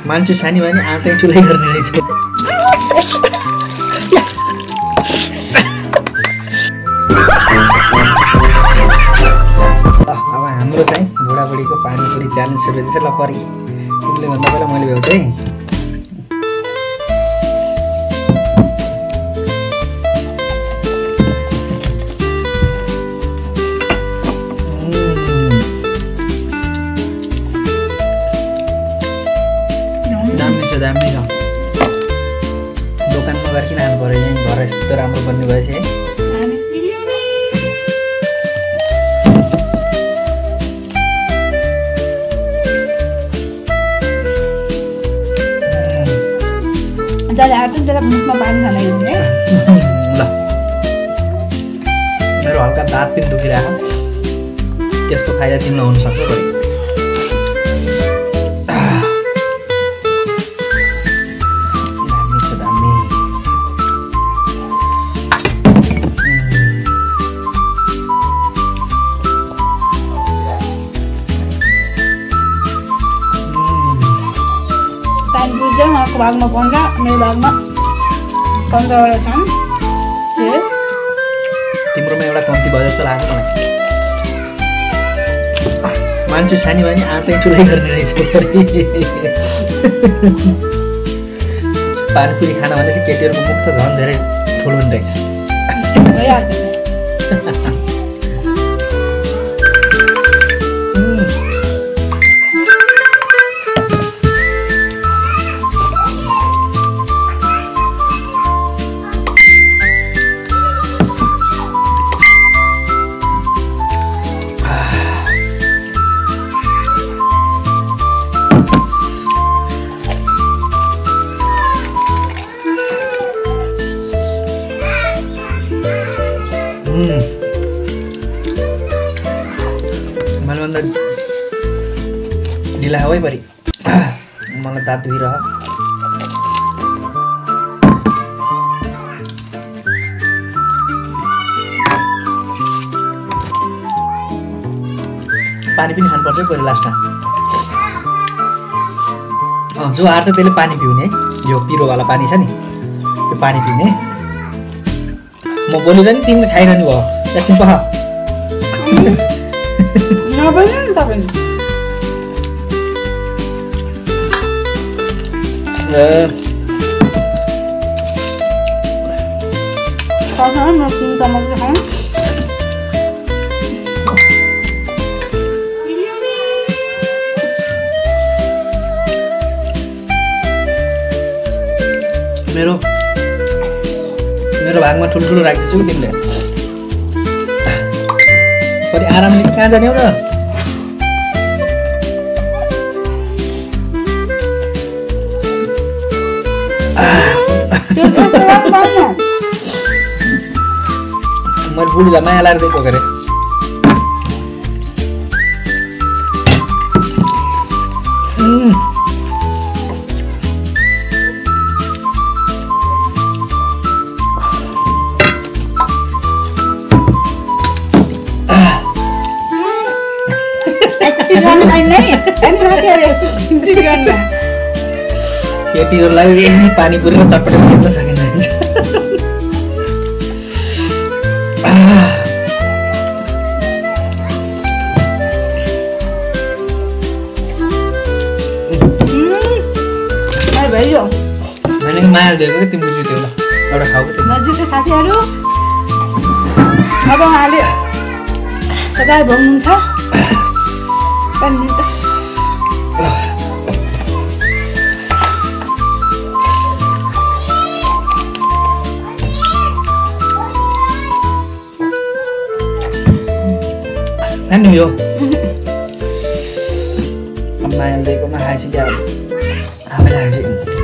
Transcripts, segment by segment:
मान्छे सानी भने आँचै ठुलै गर्ने रहेछ। अब हाम्रो चाहिँ बुढाबुढीको पानीपुरी च्यालेन्ज सुरु हुँदैछ। ल परि तिमीले भन्दा पहिला मैले भ्याउँछु है। दामी छ। दोकानमा गएर किन खानु पर्यो, यहीँ घर यस्तो राम्रो बन्ने भएछ है। मुखमा पानी खाना ल मेरो हल्का दाँत पनि दुखिरहेको, त्यसको फाइदा तिमीलाई हुनसक्छ बढी। उहाँको भागमा 15, मेरो भागमा 15वटा छन्। तिम्रोमा एउटा कम्ती भयो जस्तो लाग्छ मलाई। मान्छे सानी भने आँचै ठुलै गर्ने रहेछ। पानीपुरी खाना भनेपछि केटीहरूको मुख त झन् धेरै ठुलो हुने रहेछ। मैले ढिला है परि मलाई दाँत दुखिरह। पानी पनि खानुपर्छ है परि लास्टमा। जो हार्छ त्यसले पानी पिउने है। यो पिरोवाला पानी छ नि, त्यो पानी पिउने। म बोलेर नि तिमीले खाइरहनु भयो एकछिन पख। मेरो भागमा ठुल्ठुलो राखिदिन्छु तिमीले। परि आरामले कहाँ जाने हो र? मैले बुढीलाई माया लाएर दिएको के अरे। केटीहरूलाई पानीपुरी र चटपटे खेल्न सकिन्छ। मैले माया दिएको कि तिमीले जित्यौ। ल एउटा खाऊ कि जिते साथीहरू। अब उहाँले सजाय भोग्नुहुन्छ। खानु यो माया दिएकोमा खाएपछि क्या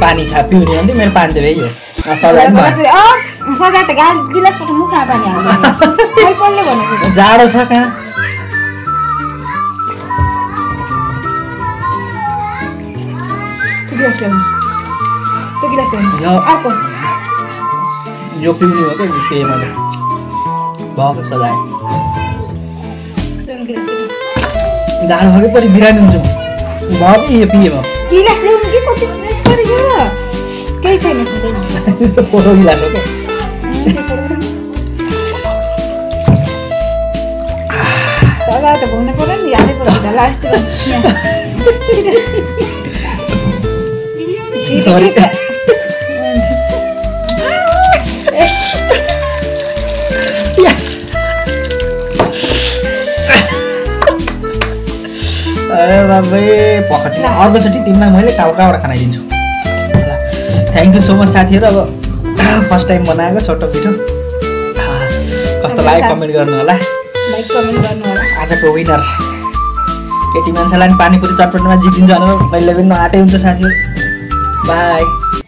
पानी खा पिउने अन्त मेरो पानी त भइयो। सजाय सजाय त गिलासबाट मुखमा पानी हाल्नु जाडो छ कहाँ। यो पिउने हो क्या पेय मैले भएको सजाय। जाडो भएकै परि बिरामी हुन्छु भयो कि यो पिएँ म गिलास ल्याउनु कि कति गिलास परेको र केही छैन पोरो गिलास हो क्या सजाय त घुम्नु पर्यो नि हालै पर्छ होला यस्तो सरी बाबे पखती अर्कोचोटि तिमीलाई मैले टाउकाबाट खानाइदिन्छु ल थ्याङ्क यू सो मच साथीहरू अब फर्स्ट टाइम बनाएको छोटो भिडियो कस्तो लाग्यो कमेन्ट गर्नु होला लाइक कमेन्ट गर्नु होला आजको विनर केटी मान्छेलाई पनि पानीपुरी चटपटमा जितिन्छ भनेर मैले पनि आँटै हुन्छ साथीहरू बाई